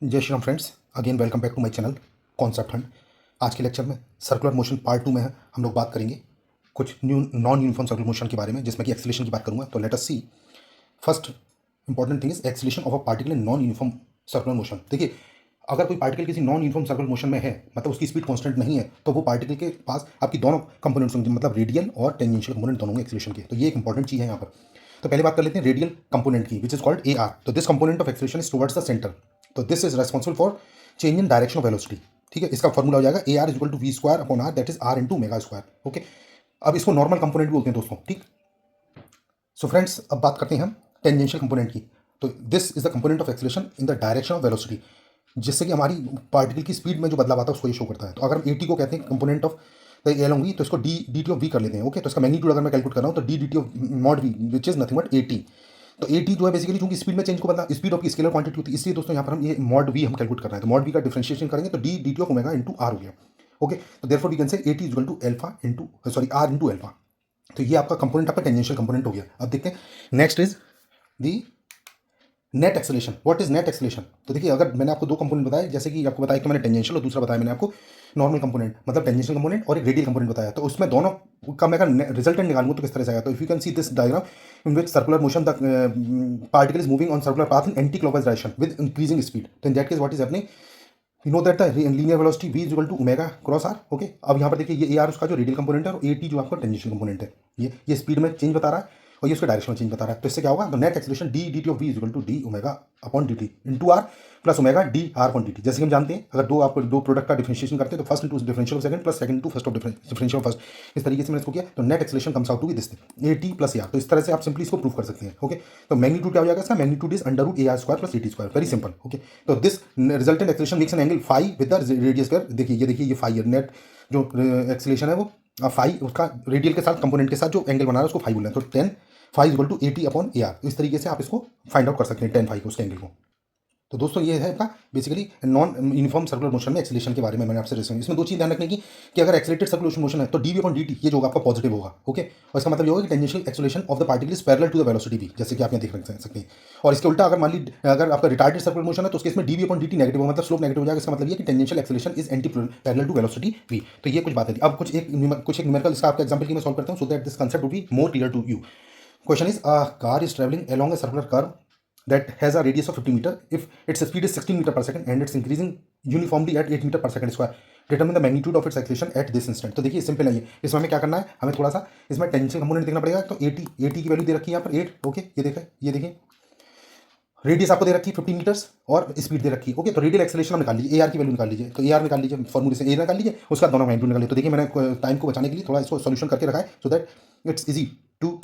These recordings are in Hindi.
जय Shri Ram friends, again welcome back to my channel concept hunt. आज के लेक्चर में सर्कुलर मोशन पार्ट 2 में है। हम लोग बात करेंगे कुछ new non uniform circular motion के बारे में, जिसमें कि एक्सीलरेशन की बात करूंगा। तो let us see first important thing is acceleration of a particle in non uniform circular motion. देखिए, अगर कोई पार्टिकल किसी नॉन यूनिफॉर्म सर्कुलर मोशन में है, मतलब उसकी स्पीड कांस्टेंट नहीं है, तो वो पार्टिकल के पास आपकी दोनों कंपोनेंट्स होंगे, मतलब रेडियल और टेंजेंशियल कंपोनेंट दोनों होंगे एक्सीलरेशन के। तो ये एक इंपॉर्टेंट चीज़ है यहाँ पर। तो पहले बात कर लेते हैं रेडियल कंपोनेंट की, which is called A are. तो this component of acceleration is towards the centre. तो this is responsible for change in direction of velocity. ठीक है, इसका फॉर्मूला हो जाएगा A are equal to we square upon R, that is R into omega square. Okay, अब इसको नॉर्मल कंपोनेंट भी बोलते हैं दोस्तों। ठीक, सो फ्रेंड्स, अब बात करते हैं हम टेंजेंशियल कंपोनेंट की। तो this is the component of acceleration in the direction of velocity, जिससे कि हमारी पार्टिकल की स्पीड में जो बदलाव आता है उसको ये शो करता है। तो अगर हम ए टी को कहते हैं component of the along v, तो इसको डी टी ऑफ वी कर लेते हैं। ओके, तो इसका मैग्नीट्यूड अगर मैं कैलकुलेट कर रहा हूँ तो d D T of mod we, which is nothing but A T. तो ए टी जो है बेसिकली चूंकि स्पीड में चेंज को बदला, स्पीड ऑफ की स्केलर क्वांटिटी होती है, इसलिए दोस्तों यहाँ पर हम ये मॉड वी हम कैलकुलेट कर रहे हैं। तो मॉड वी का डिफरेंशिएशन करेंगे तो d D T of omega into r हो गया। ओके, तो therefore we can say a T equal to alpha into sorry r into alpha. तो ये आपका कंपोनेंट आपका टेंजेंशियल कंपोनेंट हो गया। अब देखते हैं next is the net acceleration. What is net acceleration? तो देखिए, अगर मैंने आपको दो कंपोनेंट बताए, जैसे कि आपको बताया कि मैंने टेंजेंशियल और दूसरा बताया मैंने आपको नॉर्मल कंपोनेंट, मतलब टेंजेंशियल कंपोनेंट और एक रेडियल कंपोनेंट बताया। तो उसमें दोनों का मैं अगर रिजल्टेंट निकालूंगा तो किस तरह से आएगा? तो if you can see this diagram in which circular motion the particle is moving on circular path in anti clockwise direction with increasing speed. तो in that case what is happening, you know that the linear velocity v is equal to omega cross R. Okay, अब यहाँ पर देखिए ये ए आर उसका जो रेडियल कंपोनेंट है और ए टी जो आपका टेंजेंशियल कंपोनेंट है। ये स्पीड में चेंज बता रहा है और ये उसके डायरेक्शन में चेंज बता रहा है। तो इससे क्या होगा? तो net acceleration d D T of v is equal to d omega upon d t into r plus omega d r upon d t. जैसे कि हम जानते हैं, अगर दो प्रोडक्ट का डिफरेंशिएशन करते हैं तो first into differential of second plus second into first of differential of first. इस तरीके से मैंने इसको किया तो net acceleration comes out to be this a t plus A R. तो इस तरह से आप सिंपली इसको प्रूव कर सकते हैं। ओके, तो मैग्नीट्यूड क्या हो जाएगा इसका? Magnitude is under root A R square plus A T square. Very simple. Okay, तो this resultant acceleration makes an angle phi with the radius square. देखिए ये फाई है, नेट जो एक्सेलरेशन है वो फाई उसका रेडियल के साथ कंपोनेंट के साथ जो एंगल बना रहा है उसको फाई बोल रहे हैं। तो tan phi equal to a t upon a r. इस तरीके से आप इसको फाइंड आउट कर सकते हैं टेन फाई को, उसके एंगल को। तो दोस्तों ये है आपका basically non uniform circular motion में एक्सेलरेशन के बारे में मैंने आपसे डिस्कस। इसमें दो चीज़ ध्यान रखने की कि अगर एक्सेलरेटेड सर्कुलर मोशन है तो d v upon d t ये जो होगा आपका पॉजिटिव होगा। ओके, और इसका मतलब ये होगा कि tangential acceleration of the particle is parallel to the velocity v, जैसे कि आप यहाँ देख सकते हैं। और इसके उल्टा अगर मान ली अगर आपका रिटार्डेड सर्कुलर मोशन है तो उसके इसमें d v upon d t negative होगा, मतलब स्लोप नेगेटिव हो जाएगा। इसका मतलब ये कि tangential acceleration is anti parallel to velocity v. तो ये कुछ बातें थी। अब कुछ एक न्यूमेरिकल इसका आपका एग्जांपल की मैं सॉल्व करता हूं so that this concept will be more clear to you. Question is, a car is traveling along a circular curve that has a radius of 50 meter. If its speed is 16 meter per second and it's increasing uniformly at 8 meter per second square, determine the magnitude of its acceleration at this instant. तो देखिए सिंपल है ये। इसमें हमें क्या करना है? हमें थोड़ा सा इसमें टेंजेंशियल कंपोनेंट देखना पड़ेगा। तो ए टी की वैल्यू दे रखी है यहाँ पर 8। ओके, ये देखिए रेडियस आपको दे रखी है 50 मीटर्स और स्पीड दे रखी है। ओके, तो रेडियल एक्सेलरेशन निकाल लीजिए, ए आर की वैल्यू निकाल लीजिए। तो ए आर निकाल लीजिए, फॉर्मूले से ए निकाल लीजिए, उसका दोनों मैग्नीट्यूड निकाल लीजिए। तो देखिए मैंने टाइम को बचाने के लिए थोड़ा इसको सोल्यूशन करके रखा है so that it's easy to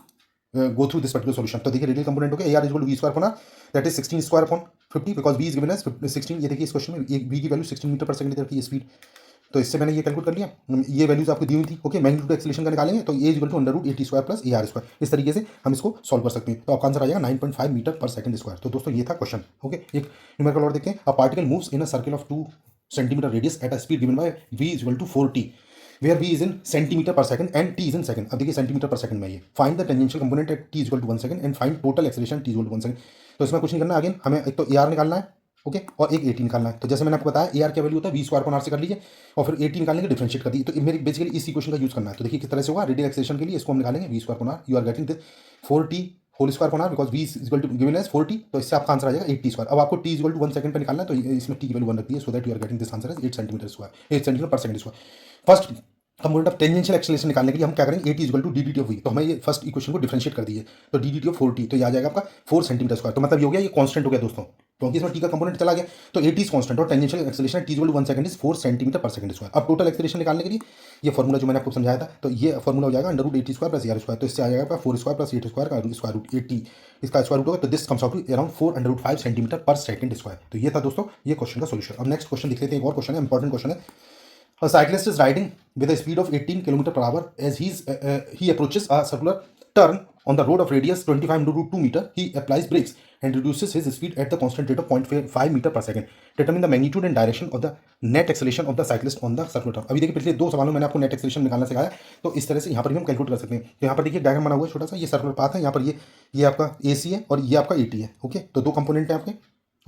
go through this particular solution। तो देखिए रेडियल कंपोनेंट हो गया a are equal to we square upon that is 16 square upon 50 because we is given as 16। ये देखिए इस क्वेश्चन में वी की वैल्यू 16 मीटर पर सेकंड दे रखी है स्पीड। तो इससे मैंने ये कैलकुलेट कर लिया, ये वैल्यूज आपको दी हुई थी। ओके, मैग्नीट्यूड एक्सेलरेशन का निकालेंगे तो A equal to under root A T square plus A R square. इस तरीके से हम इसको सॉल्व कर सकते हैं। तो आपका आंसर आ जाएगा 9.5 मीटर पर सेकंड स्क्वायर। तो दोस्तों ये था क्वेश्चन। ओके, एक न्यूमेरिकल और देखते हैं। A particle moves in a circle of 2 centimetre radius at a speed given by v is equal to 4t where v is in centimetre per second and t is in second. अब देखिए सेंटीमीटर पर सेकंड में ये find the tangential component at t is equal to 1 second and find total acceleration t is equal to 1 second. तो इसमें कुछ नहीं करना, अगेन हमें एक तो ए आर निकालना है। ओके, और एक ए टी निकालना है। तो जैसे मैंने आपको बताया ए आर क्या वैल्यू होता है वी स्क्वायर को आर से कर लीजिए और फिर ए टी निकालने के डिफरेंशिएट कर दीजिए। तो मेरे बेसिकली इस इक्वेशन का यूज करना है। तो देखिए किस तरह से होगा, रेडियल एक्सेलरेशन के लिए इसको हम निकालेंगे वी स्क्वायर को R, you are getting this 4t whole square को R because we is equal to given as 4t। तो इससे आपका आंसर आ जाएगा 8t स्क्वायर। अब आपको t is equal to 1 second पे निकालना है, तो इसमें t की वैल्यू 1 रख दी है so that you are getting this answer as 8 centimetre square, 8 centimetre per second square. First component of tangential acceleration निकालने के लिए हम क्या करेंगे, A T equal to D D T of V. तो हमें ये फर्स्ट इक्वेशन को डिफरेंशिएट कर दीजिए। तो d D T of 4t, तो ये आ जाएगा आपका 4 सेंटीमीटर स्क्वायर। तो मतलब ये हो गया, ये कांस्टेंट हो गया दोस्तों, क्योंकि इसमें टी का कंपोनेंट चला गया। तो ए टी इज कांस्टेंट और tangential acceleration t equal to 1 second is 4 centimetre per second square. अब टोटल एक्सेलरेशन निकालने के लिए ये फॉर्मूला जो मैंने आपको समझाया था, तो ये फॉर्मूला हो जाएगा under root A T square plus r square. तो इससे आ जाएगा आपका 4 स्क्वायर प्लस 8 स्क्वायर का स्क्वायर रूट 80, इसका स्क्वायर रूट होगा। तो this comes out to around 4 under root 5 centimetre per second square. तो ये था दोस्तों ये क्वेश्चन का सोल्यूशन। अब नेक्स्ट क्वेश्चन लिख लेते हैं। एक और क्वेश्चन है, इंपॉर्टेंट क्वेश्चन है। A cyclist is riding with a speed of 18 km per hour as he approaches a circular turn on the road of radius 25 into root 2 meter. He applies brakes and reduces his speed at the constant rate of 0.5 meter per second. Determine the magnitude and direction of the net acceleration of the cyclist on the circular turn. अभी देखिए पिछले दो सवालों में मैंने आपको नेट एक्सेलरेशन निकालना सिखाया, तो इस तरह से यहाँ पर भी हम कैलकुलेट कर सकते हैं। तो यहाँ पर देखिए डायग्राम बना हुआ है छोटा सा, ये सर्कुलर पाथ है। यहाँ पर ये आपका AC है और ये आपका AT है। ओके, तो दो कंपोनेंट है आपके।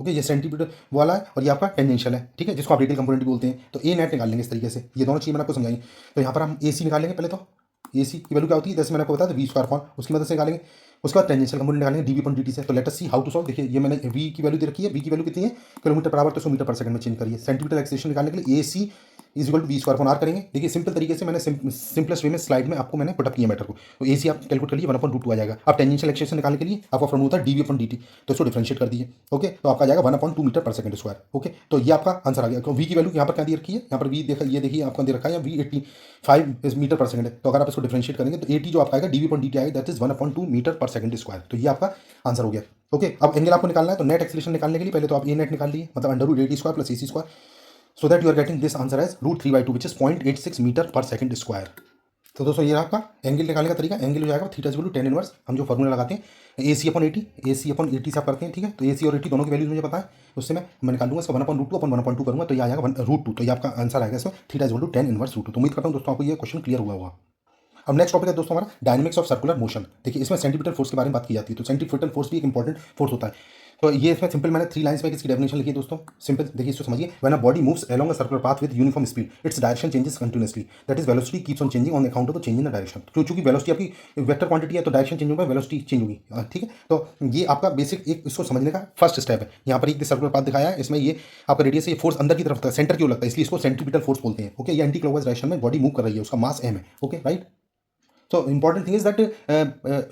ओके, ये सेंटीमीटर वाला है और ये आपका टेंजेंशियल है, ठीक है, जिसको आप रेडियल कंपोनेंट भी बोलते हैं। तो ए नेट निकाल लेंगे इस तरीके से, ये दोनों चीज़ मैंने आपको समझाई। तो यहाँ पर हम ए सी निकालेंगे पहले। तो ए सी की वैल्यू क्या होती है, जैसे मैंने आपको बताया था वी स्क्वायर फॉर्म, उसकी मदद से निकालेंगे। उसके बाद टेंजेंशियल कंपोनेंट निकालेंगे d v upon d t से। तो let us see how to solve. देखिए ये मैंने वी की वैल्यू दे रखी है, वी की वैल्यू कितनी है, किलोमीटर पर आवर, तो 100 मीटर पर सेकंड में चेंज करिए। सेंटीमीटर एक्सेलेरेशन निकालने के लिए A C is equal to we square upon are करेंगे। देखिए सिंपल तरीके से मैंने सिंपलेस्ट वे में स्लाइड में आपको मैंने पुटअप किया मैटर को। तो ए सी आप कैलकुलेट करिए, 1/√2 आ जाएगा। अब टेंजेंशियल एक्सेलेरेशन निकालने के लिए आपका फॉर्मूला होता है d v upon d t, तो इसको डिफरेंशिएट कर दीजिए। ओके, तो आपका आ जाएगा 1/2 metre per second square. Okay, तो ये आपका आंसर आ गया। तो वी की वैल्यू यहाँ पर क्या दे रखी है, यहाँ पर वी देखा, ये देखिए आपको दे रखा है वी 85 मीटर पर सेकंड है। तो अगर आप इसको डिफरेंशिएट करेंगे तो ए टी जो आपका आएगा d v upon d t आएगा, that is 1/2 metre per second square. तो ये आपका आंसर हो गया। ओके, अब एंगल आपको निकालना है, तो नेट एक्सेलेरेशन निकालने के लिए पहले तो आप ए नेट निकाल लिए, मतलब √8t² plus AC square, so that you are getting this answer as √3/2 which is 0.86 metre per second square. तो दोस्तों ये आपका एंगल निकालने का तरीका, एंगल हो जाएगा theta is equal to tan inverse, हम जो फॉर्मूला लगाते हैं AC upon AT, AC upon AT से आप करते हैं, ठीक है। तो AC और AT दोनों की वैल्यूज मुझे पता है, उससे मैं निकाल लूँगा इसका 1/√2 अपन 1/2 करूँगा, तो ये आ जाएगा √2। तो ये आपका आंसर आएगा इसमें theta is equal to tan inverse √2। तो उम्मीद करता हूँ दोस्तों आपको ये क्वेश्चन क्लियर हुआ होगा। अब नेक्स्ट टॉपिक है दोस्तों हमारा डायनेमिक्स ऑफ सर्कुलर मोशन। देखिए इसमें सेंटीमीटर फोर्स के बारे में बात की जाती है। तो सेंटीमीटर फोर्स भी एक इंपॉर्टेंट फोर्स होता है। तो ये इसमें सिंपल मैंने 3 लाइंस में इसकी डेफिनेशन लिखी है दोस्तों। सिंपल देखिए, इसको समझिए। When a body moves along a circular path with uniform speed, its direction changes continuously, that is velocity keeps on changing on account of the change in the direction. क्योंकि वेलोसिटी आपकी वेक्टर क्वांटिटी है, तो डायरेक्शन चेंज होगा, वेलोसिटी चेंज होगी, ठीक है। तो ये आपका बेसिक एक इसको समझने का फर्स्ट स्टेप है। यहाँ पर एक सर्कुलर पाथ दिखाया है, इसमें ये आपका रेडियस है, ये फोर्स अंदर की तरफ है, सेंटर क्यों लगता है, इसलिए इसको सेंट्रीपिटल फोर्स बोलते हैं। ओके, ये एंटी क्लॉकवाइज डायरेक्शन में बॉडी मूव कर रही है, उसका मास m है। Okay, right. So important thing is that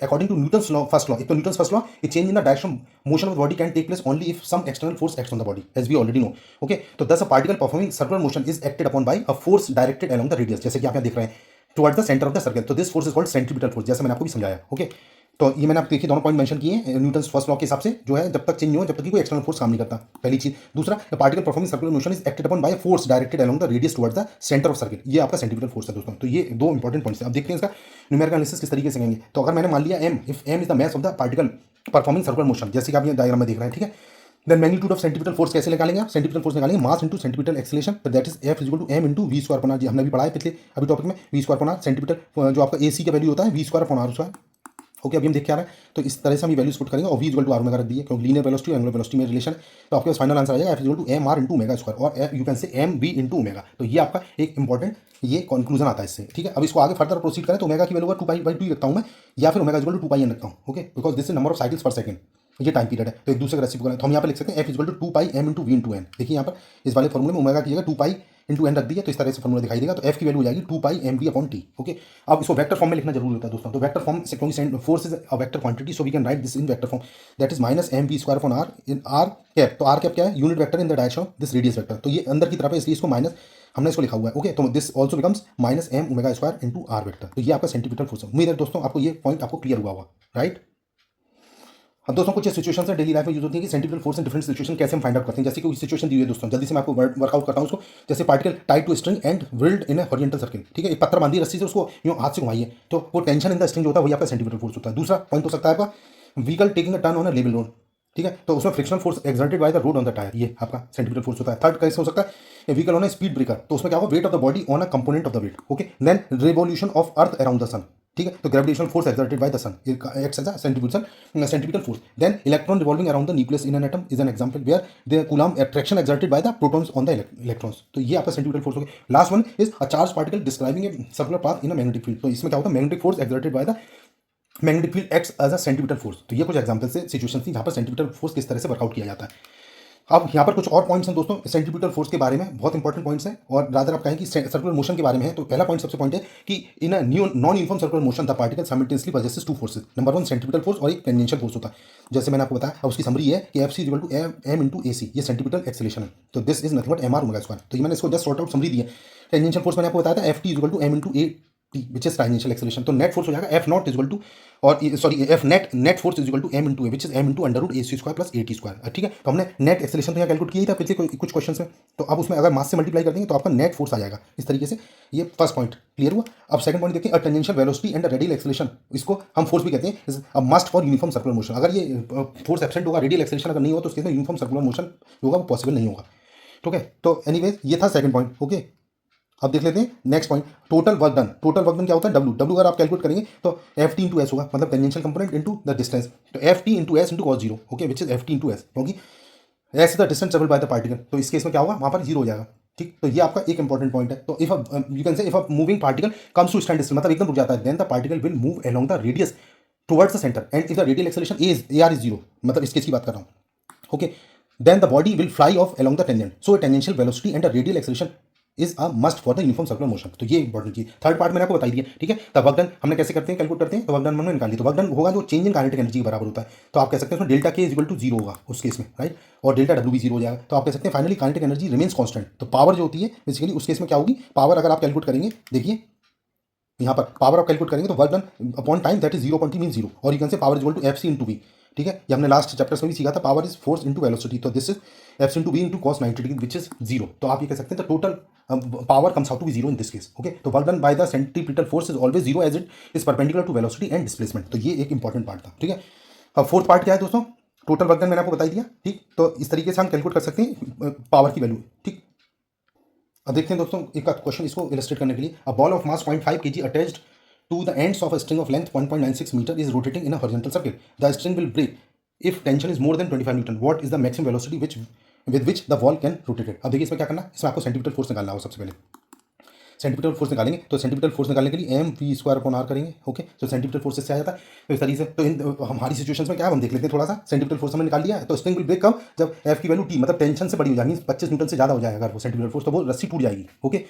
according to Newton's law, first law, एक तो Newton's first law, a change in the direction motion of the body can take place only if some external force acts on the body, as we already know. Okay, तो thus a particle performing circular motion is acted upon by a force directed along the radius, जैसे कि आप यहाँ देख रहे हैं, towards the center of the circle. तो this force is called centripetal force, जैसे मैंने आपको भी समझाया। ओके, तो ये मैंने आप देखिए दोनों पॉइंट मेंशन किए हैं न्यूटन्स फर्स्ट लॉ के हिसाब से, जो है जब तक चेंज नहीं हो, जब तक कि कोई एक्सटर्नल फोर्स काम नहीं करता, पहली चीज। दूसरा, particle performing circular motion is acted upon by force directed along the radius towards the centre of circle. ये आपका सेंटीमीटर फोर्स है दोस्तों। तो ये दो इंपॉर्टेंट पॉइंट्स हैं। अब देखते हैं इसका न्यूमेरिकल एनालिसिस किस तरीके से करेंगे। तो अगर मैंने मान लिया m, if m is the mass of the particle performing circular motion, जैसे कि आप ये डायग्राम में देख रहे हैं, ठीक है। Then magnitude of centripetal force कैसे निकालेंगे आप, सेंटीमीटर फोर्स निकालेंगे मास इंटू सेंटीमीटर एक्सेलरेशन, तो that is F is equal to m into v square upon r. हमने भी पढ़ा है पिछले अभी टॉपिक में, v square upon r, centripetal जो आपका AC का वैल्यू होता है v square upon r square. Okay, अभी हम देख के आ रहे हैं, तो इस तरह से हम ये वैल्यूज पुट करेंगे और v equal to R omega रख दिए, क्योंकि लीनियर वेलोसिटी और एंगुलर वेलोसिटी में रिलेशन है। तो आपके पास फाइनल आंसर आ जाएगा F equal to m r into omega square, और you can say m v into omega. तो ये आपका एक इंपॉर्टेंट ये कंक्लूजन आता है इससे, ठीक है। अब इसको आगे फर्दर प्रोसीड करें तो ओमेगा की वैल्यू 2π/2 रखता हूँ मैं, या फिर ओमेगा इक्वल टू 2πn रखता हूँ। Okay, because this is number of cycles पर सेकंड, ये टाइम पीरियड है, तो एक दूसरे का रेसिप्रोकल है। तो हम यहाँ पर लिख सकते हैं F equal to 2πm into v into n। देखिए यहाँ पर इस वाले फॉर्मूले में ओमेगा की जगह 2π इंटू n रख दिया, तो इस तरह से फॉर्मूला दिखाई देगा। तो F की वैल्यू हो जाएगी 2πmv अपॉन t। ओके, अब इसको वेक्टर फॉर्म में लिखना जरूरी होता है दोस्तों। तो वेक्टर फॉर्म से, क्योंकि force is a vector quantity, so we can write this in vector form, that is minus mv square upon r in r cap. तो आर कैप क्या है, unit vector in the direction of this radius vector. तो ये अंदर की तरफ है, इसलिए इसको माइनस हमने इसको लिखा हुआ है। ओके, तो this also becomes minus m omega square into r vector. तो ये आपका सेंटीमीटर फोर्स है। उम्मीद है दोस्तों आपको ये पॉइंट आपको क्लियर हुआ होगा, राइट। अब दोस्तों कुछ सिचुएशन है डेली लाइफ में यूज होती है कि centimetre force in different situation कैसे हम फाइंड आउट करते हैं। जैसे कोई सिचुएशन दी हुई है दोस्तों, जल्दी से मैं आपको वर्कआउट करता हूँ उसको। जैसे particle tied to string and whirled in a horizontal circle, ठीक है। एक पत्थर बांधी रस्सी से, उसको यूं हाथ से घुमाइए, तो वो टेंशन इन द स्ट्रिंग जो होता है वही आपका सेंटीमीटर फोर्स होता है। दूसरा पॉइंट हो सकता है आपका vehicle taking a turn on a level road, ठीक है। तो उसमें frictional force exerted by the road on the tyre, ये आपका सेंटीमीटर फोर्स होता है। थर्ड कैसे हो सकता है, vehicle on a speed breaker, तो उसमें क्या होगा, weight of the body on a component of the weight. Okay, then revolution of earth around the sun, ठीक है। तो gravitational force exerted by the sun acts as a centimetre force. Then electron revolving around the nucleus in an atom is an example where the Coulomb attraction exerted by the protons on the electrons. तो ये आपका सेंटीमीटर फोर्स हो गया। Last one is a charge particle describing a circular path in a magnetic field. तो इसमें क्या होता है, magnetic force exerted by the magnetic field acts as a centimetre force. तो ये कुछ एग्जांपल से सिचुएशन थी जहाँ पर सेंटीमीटर फोर्स किस तरह से वर्कआउट किया जाता है। अब यहाँ पर कुछ और पॉइंट्स हैं दोस्तों सेंटीमीटर फोर्स के बारे में, बहुत इंपॉर्टेंट पॉइंट्स हैं, और रादर आप कहें कि सर्कुलर मोशन के बारे में है। तो पहला पॉइंट सबसे पॉइंट है कि in a new non uniform circular motion the particle simultaneously possesses two forces. Number 1 centimetre force और एक टेंजेंशियल फोर्स होता है, जैसे मैंने आपको बताया। अब उसकी समरी है कि F equal to m into AC, ये सेंटीमीटर एक्सेलेरेशन है। तो this is nothing but mr omega square. तो ये मैंने इसको जस्ट सॉर्ट आउट समरी दी है। टेंजेंशियल फोर्स मैंने आपको बताया था Ft equal to m into a t which is tangential acceleration. तो नेट फोर्स हो जाएगा F नॉट इक्वल टू, और sorry F net force is equal to m into a which is m into under AC square plus AT square, ठीक है। तो हमने नेट एक्सेलेरेशन तो यहाँ कैलकुलेट किया ही था पिछले कुछ क्वेश्चन में। तो अब उसमें अगर मास से मल्टीप्लाई कर देंगे तो आपका नेट फोर्स आ जाएगा इस तरीके से। ये फर्स्ट पॉइंट क्लियर हुआ। अब सेकंड पॉइंट देखिए, a tangential velocity and radial acceleration, इसको हम फोर्स भी कहते हैं, a must for uniform circular motion. अगर ये फोर्स एब्सेंट होगा, रेडियल एक्सेलेरेशन अगर नहीं हो, तो उसके यूनिफॉर्म सर्कुलर मोशन होगा वो पॉसिबल नहीं होगा, ठीक है। तो एनीवेज ये था सेकंड पॉइंट। ओके, अब देख लेते हैं next point, total work done. Total work done क्या होता है, W अगर आप कैलकुलेट करेंगे तो Ft इंटू एस होगा, मतलब tangential component into the distance. तो Ft into S into cos zero, okay, which is Ft into S, क्योंकि S is the distance travel by the particle, तो इस केस में क्या होगा, वहाँ पर जीरो हो जाएगा। ठीक, तो ये आपका एक इंपॉर्टेंट पॉइंट है। तो if you can say if a moving particle comes to stand still, मतलब एकदम रुक जाता है, then the particle will move along the radius towards the centre and if the radial acceleration a r is zero, मतलब इस केस की बात कर रहा हूँ। Okay, then the body will fly off along the tangent, so a tangential velocity and a radial acceleration is a must for the uniform circular motion। तो ये इंपॉर्टेंट की थर्ड पार्ट मैंने आपको बताई दिया। ठीक है, तब वर्क डन हमने कैसे करते हैं, कैलकुलेट करते हैं, तो वर्क डन हमने निकाल लिया। तो वर्क डन होगा जो चेंज इन काइनेटिक एनर्जी के बराबर होता है, तो आप कह सकते हैं उसमें डेल्टा के इज इक्वल टू जीरो होगा उस केस में, राइट, और डेल्टा डब्ल्यू भी जीरो हो जाएगा। तो आप कह सकते हैं finally kinetic energy remains constant. तो पावर जो होती है बेसिकली उस केस में क्या होगी, पावर अगर आप कैलकुलेट करेंगे, देखिए यहाँ पर पावर आप कैलकुलेट करेंगे तो work done upon time that is 0.3 mean zero, और you can say power is equal to F C into V. ठीक है, ये हमने लास्ट चैप्टर्स में भी सीखा था, power is force into velocity, तो this is F C into V into cos 90 degree which is zero. तो आप ये कह सकते हैं तो total power comes out to be zero in this case. Okay, तो work done by the centripetal force is always zero as it is perpendicular to velocity and displacement. तो ये एक इंपॉर्टेंट पार्ट था। ठीक है, अब फोर्थ पार्ट क्या है दोस्तों, टोटल वर्क डन मैंने आपको बता दिया। ठीक, तो इस तरीके से हम कैलकुलेट कर सकते हैं पावर की वैल्यू। ठीक, अब देखते हैं दोस्तों एक क्वेश्चन इसको इलस्ट्रेट करने के लिए। A ball of mass 0.5 kg attached to the ends of a string of length 1.96 meter is rotating in a horizontal circle. The string will break if tension is more than 25 Newton. What is the maximum velocity with which the ball can rotate it? अब देखिए इसमें क्या करना है, इसमें आपको सेंटीमीटर फोर्स निकालना होगा। सबसे पहले सेंटीमीटर फोर्स निकालेंगे, तो सेंटीमीटर फोर्स निकालने के लिए m we square upon are करेंगे। ओके, तो सेंटीमीटर फोर्स से आ जाता है। तो इस तरीके से तो इन हमारी सिचुएशन में क्या है, हम देख लेते हैं थोड़ा सा। सेंटीमीटर फोर्स हमने निकाल लिया है, तो स्ट्रिंग विल ब्रेक कब, जब एफ की वैल्यू टी मतलब टेंशन से बड़ी हो जाएगी, 25 न्यूटन से ज़्यादा हो जाएगा अगर वो सेंटीमीटर फोर्स, तो वो रस्सी टूट जाएगी। ओके,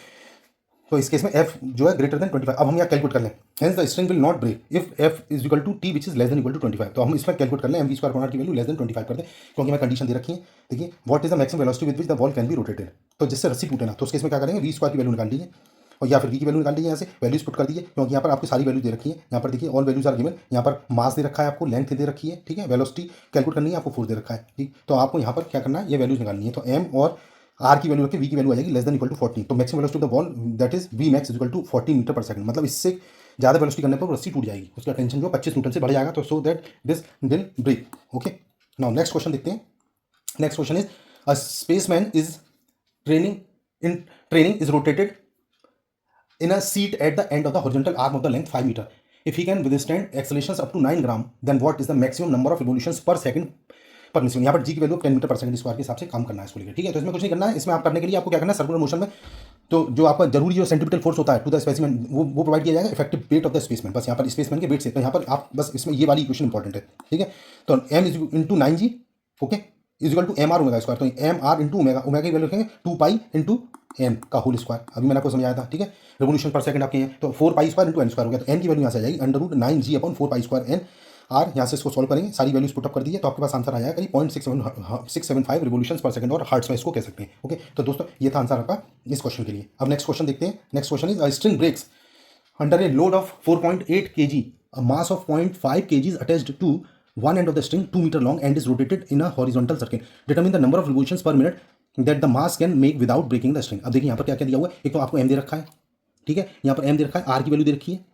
तो इस केस में f जो है ग्रेटर देन 25। अब हम यहाँ कैलकुलेट कर लें, hence the string will not break if f is equal to t which is less than equal to 25। तो हम इसमें कैलकुलेट कर लें, m we square upon r की वैल्यू लेस देन 25 कर दें, क्योंकि मैं कंडीशन दे रखी है। देखिए, what is the maximum velocity with which the ball can be rotated, तो जिससे रस्सी टूटे ना, तो उस केस में क्या करेंगे, वी स्क्वायर की वैल्यू निकाल लीजिए और या फिर वी की वैल्यू निकाल लीजिए। यहाँ से वैल्यूज पुट कर दीजिए, क्योंकि यहाँ पर आपकी सारी वैल्यू दे रखी है। यहाँ पर देखिए ऑल वैल्यूज आर गिवन, यहाँ पर मास दे रखा है आपको, लेंथ दे रखी है। ठीक है, वेलोसिटी कैलकुलेट करनी है आपको, फोर्स दे रखा है। ठीक, तो आपको यहाँ पर क्या करना है, ये वैल्यूज निकालनी है। तो एम और आर की वैल्यू रखी, वी की वैल्यू आ जाएगी लेस देन इक्वल टू 40। तो maximum velocity of the ball that is we max equal to 40 metre per second, मतलब इससे ज़्यादा वेलोसिटी करने पर रस्सी टूट जाएगी, उसका टेंशन जो 25 न्यूटन से बढ़ जाएगा, तो so that this will break. Okay, now next question देखते हैं। Next question is a spaceman is training is rotated in a seat at the end of the horizontal arm of the length 5 meter. If he can withstand accelerations up to 9 gram, then what is the maximum number of revolutions per second permission. यहाँ पर जी की value 10 metre per second square के हिसाब से काम करना है इसको लेकर। ठीक है, तो इसमें कुछ नहीं करना है, इसमें आप करने के लिए आपको क्या करना है, सर्कुलर मोशन में तो जो आपका जरूरी जो सेंट्रीपिटल फोर्स होता है टू द स्पेसिमेन वो प्रोवाइड किया जाएगा effective weight of the spaceman, बस यहाँ पर स्पेसमैन के वेट से। तो यहाँ पर आप बस इसमें ये वाली इक्वेशन इंपॉर्टेंट है। ठीक है, तो M is into 9g okay is equal to M R omega square. तो M R into omega, omega की वैल्यू रखेंगे 2 पाई इंटू एम का होल स्क्वायर, अभी मैंने आपको समझाया था। ठीक है, रेवोल्यूशन पर सेकंड आपके हैं, तो 4 pi square into n square हो गया। तो एन की वैल्यू यहाँ से आ जाएगी under root 9g upon 4 pi square n r. यहाँ से इसको सॉल्व करेंगे, सारी वैल्यूज पुटअप कर दीजिए, तो आपके पास आंसर आ जाएगा करीब 0.675 रिवोल्यूशन पर सेकंड और हर्ट्ज में इसको कह सकते हैं। ओके, तो दोस्तों ये था आंसर आपका इस क्वेश्चन के लिए। अब नेक्स्ट क्वेश्चन देखते हैं। Next question is a string breaks under a load of 4.8 kg, a mass of 0.5 kg is attached to one end of the string 2 meter long and is rotated in a horizontal circle. Determine the number of revolutions per minute that the mass can make without breaking the string. अब देखिए यहाँ पर क्या क्या दिया हुआ है, एक तो आपको m दे रखा है। ठीक है, यहाँ पर m दे रखा है, r की वैल्यू दे रखी है,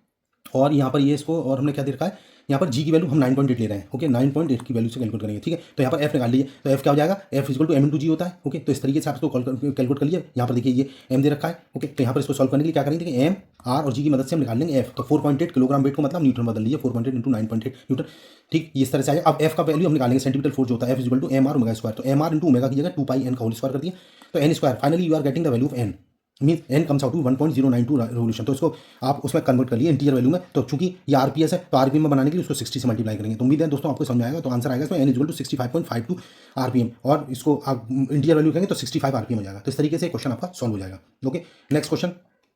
और यहाँ पर ये इसको और हमने क्या दे रखा है, यहाँ पर g की वैल्यू हम 9.8 ले रहे हैं। ओके, 9.8 की वैल्यू से कैलकुलेट करेंगे। ठीक है, तो यहाँ पर f निकाल लीजिए, तो f क्या हो जाएगा, f equal to m into G होता है। ओके, तो इस तरीके से आप इसको कैलकुलेट कर लीजिए। यहाँ पर देखिए ये m दे रखा है। ओके, तो यहाँ पर इसको सॉल्व करने के लिए क्या करेंगे, देखिए m r और g की मदद से हम निकाल लेंगे f। तो 4.8 किलोग्राम वेट को मतलब न्यूटन बदल लीजिए, 4.8 इंटू 9.8 न्यूटन। ठीक, इस तरह से आएगा। अब f का वैल्यू हम निकालेंगे सेंटीमीटर फोर्स जो होता है, f equal to M R omega square. तो एम आर इंटू ओमेगा की जगह 2 पाई एन का होल स्क्वायर कर दिए, तो n square. Finally you are getting the value of n, mean n comes out to 1.092 revolution. तो इसको आप उसमें कन्वर्ट कर लिए इंटीरियर वैल्यू में। तो चूंकि ये आरपीएस है, तो आरपीएम में बनाने के लिए उसको 60 से मल्टीप्लाई करेंगे। तो उम्मीद है दोस्तों आपको समझ आएगा। तो आंसर आएगा इसमें एन इक्वल टू 65.52 आरपीएम, और इसको आप इंटीरियर वैल्यू करेंगे तो 65 आरपीएम हो जाएगा। तो इस तरीके से क्वेश्चन आपका सॉल्व हो जाएगा। Okay, next question.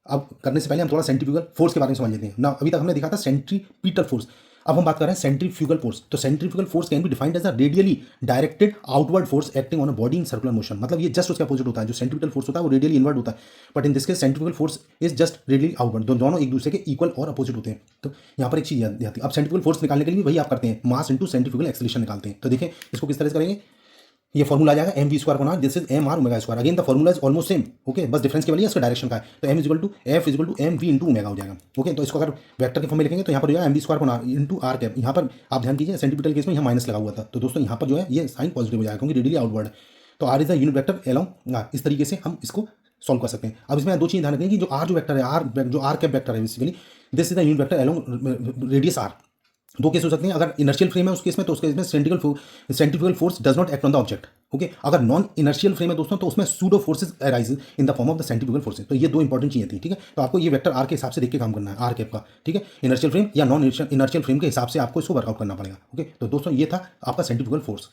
अब करने से पहले हम थोड़ा सेंट्रीफ्यूगल फोर्स के बारे में समझ लेते हैं ना। अभी तक हमने देखा था सेंट्रीपिटल फोर्स, अब हम बात कर रहे हैं सेंट्रीफ्यूगल फोर्स। तो centrifugal force can be defined as a radially directed outward force acting on a body in circular motion. मतलब ये जस्ट उसका अपोजिट होता है। जो सेंट्रीपिटल फोर्स होता है वो रेडियली इनवर्ड होता है, but in this case centrifugal force is just radially outward. दोनों एक दूसरे के इक्वल और अपोजिट होते हैं। तो यहाँ पर एक चीज याद आती है। अब सेंट्रीफ्यूगल फोर्स निकालने के लिए वही आप करते हैं, मास इंटू सेंट्रीफ्यूगल एक्सेलरेशन निकालते हैं। तो देखें इसको किस तरह से करेंगे, ये फॉर्मूला आ जाएगा m we square this is m are omega square. Again the formula is almost same. Okay, बस डिफरेंस केवल इसका डायरेक्शन का है। तो m equal to f equal to M v into omega हो जाएगा। ओके, तो इसको अगर वेक्टर के फॉर्म में लिखेंगे तो यहाँ पर जो है m we square into r cap. यहाँ पर आप ध्यान कीजिए सेंटीमीटर केस में यहाँ माइनस लगा हुआ था, तो दोस्तों यहाँ पर जो है ये साइन पॉजिटिव हो जाएगा क्योंकि रेडियली आउटवर्ड है। तो r is the unit vector along, इस तरीके से हम इसको सॉल्व कर सकते हैं। अब इसमें दो चीज़ ध्यान रखें कि जो आर जो वेक्टर है, आर जो आर कैप वेक्टर है basically this is the unit vector along radius r. दो केस हो सकते हैं। अगर इनर्शियल फ्रेम है उस केस में, तो उस केस में centrifugal force does not act on the object. Okay, अगर नॉन इनर्शियल फ्रेम है दोस्तों, तो उसमें pseudo forces arise in the form of the centrifugal forces. तो ये दो इंपॉर्टेंट चीजें थी, ठीक है। तो आपको ये वेक्टर आर के हिसाब से देख के काम करना है, आर कैप का, ठीक है। इनर्शियल फ्रेम या नॉन इनर्शियल फ्रेम के हिसाब से आपको इसको वर्कआउट करना पड़ेगा। ओके, तो दोस्तों ये था आपका सेंट्रीफ्यूगल फोर्स।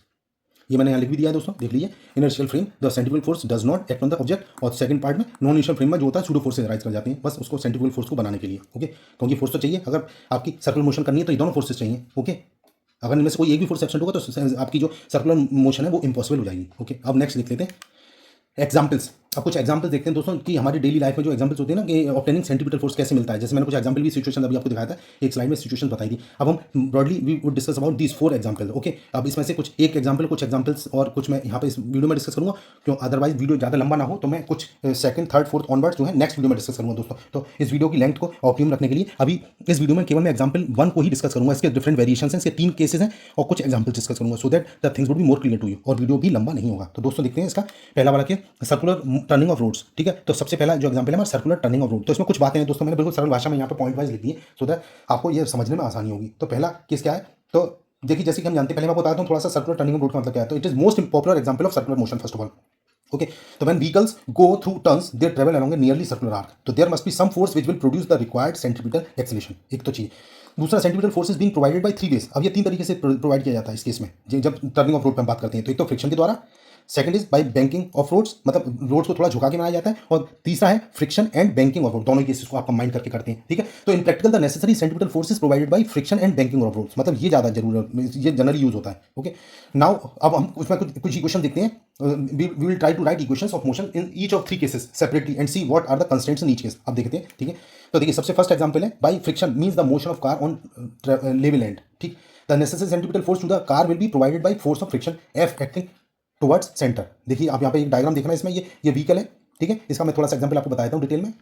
ये मैंने यहाँ लिख भी दिया है दोस्तों, देख लीजिए। Inertial frame the centrifugal force does not act on the object, और सेकंड पार्ट में नॉन इनर्शियल फ्रेम में जो होता है सूडो फोर्सेज राइज कर जाते हैं, बस उसको सेंट्रीफ्यूगल फोर्स को बनाने के लिए। ओके, क्योंकि फोर्स तो चाहिए, अगर आपकी सर्कुलर मोशन करनी है तो ये दोनों फोर्सेज चाहिए। ओके, अगर इनमें से कोई एक भी फोर्स एब्सेंट होगा तो आपकी जो सर्कुलर मोशन है वो इम्पॉसिबल हो जाएगी। ओके, अब नेक्स्ट देख लेते हैं एग्जाम्पल्स। अब कुछ एग्जाम्पल्स देखते हैं दोस्तों कि हमारी डेली लाइफ में जो एग्जाम्पल्स होते हैं ना, कि ऑब्टेनिंग सेंटीमीटर फोर्स कैसे मिलता है। जैसे मैंने कुछ एग्जाम्पल भी सिचुएशन अभी आपको दिखाया था, एक स्लाइड में सिचुएशन बताई थी। अब हम broadly we would discuss about these 4 example. Okay, अब इसमें से कुछ एक एग्जाम्पल, कुछ एग्जाम्पल्स और कुछ मैं यहाँ पे इस वीडियो में डिस्कस करूँगा, क्यों अदरवाइज वीडियो ज़्यादा लंबा ना हो, तो मैं कुछ सेकंड, थर्ड, फोर्थ ऑनवर्ड्स जो है नेक्स्ट वीडियो में डिस्कस करूँगा दोस्तों। तो इस वीडियो की लेंथ को ऑप्टिमम रखने के लिए अभी इस वीडियो में केवल मैं एग्जाम्पल 1 को ही डिस्कस करूँगा। इसके डिफरेंट वेरिएशन हैं, इसके 3 केसेस हैं और कुछ एग्जाम्पल डिस्कस करूँगा, so that the things would be more clear to you, और वीडियो भी लंबा नहीं होगा। तो दोस्तों देखते हैं इसका पहला वाला क्या, सर्कुलर टर्निंग ऑफ रोड्स। ठीक है, तो सबसे पहला जो एग्जांपल है हमारा सर्कुलर टर्निंग ऑफ रोड। तो इसमें कुछ बातें हैं दोस्तों, मैंने बिल्कुल सरल भाषा में यहाँ पे पॉइंट वाइज लिख दी है, सो दैट आपको ये समझने में आसानी होगी। तो पहला केस क्या है, तो देखिए जैसे कि हम जानते हैं, पहले मैं आपको बताता हूँ थोड़ा सा सर्कुलर टर्निंग ऑफ रोड का मतलब क्या है। तो it is most popular example of circular motion first of all. Okay, तो when vehicles go through turns they travel along a nearly circular arc, तो there must be some force which will produce the required centripetal acceleration. एक तो चीज। दूसरा, centripetal force is being provided by 3 ways. अब ये 3 तरीके से प्रोवाइड किया जाता है इस केस में, जब टर्निंग ऑफ रोड पर हम बात करते हैं। तो एक तो फ्रिक्शन के द्वारा, second is by banking of roads, मतलब रोड्स को थोड़ा झुका के बनाया जाता है, और तीसरा है friction and banking of road. दोनों केसेस को आप कंबाइन करके करते हैं, ठीक है। तो in practical the necessary centripetal force is provided by friction and banking of roads, मतलब ये ज्यादा जरूर, ये जनरली यूज होता है। ओके, नाउ अब हम उसमें कुछ इक्वेशन देखते हैं। we will try to write equations of motion in each of 3 cases separately and see what are the constraints in each case। अब देखते हैं, ठीक है। तो देखिए सबसे फर्स्ट एग्जांपल है, by friction means the motion of car on level end. ठीक, the necessary centripetal force to the car will be provided by force of friction F acting towards centre. देखिए आप यहाँ पे एक डायग्राम देखना है, इसमें ये व्हीकल है, ठीक है। इसका मैं थोड़ा सा एग्जांपल आपको बताता हूँ डिटेल में।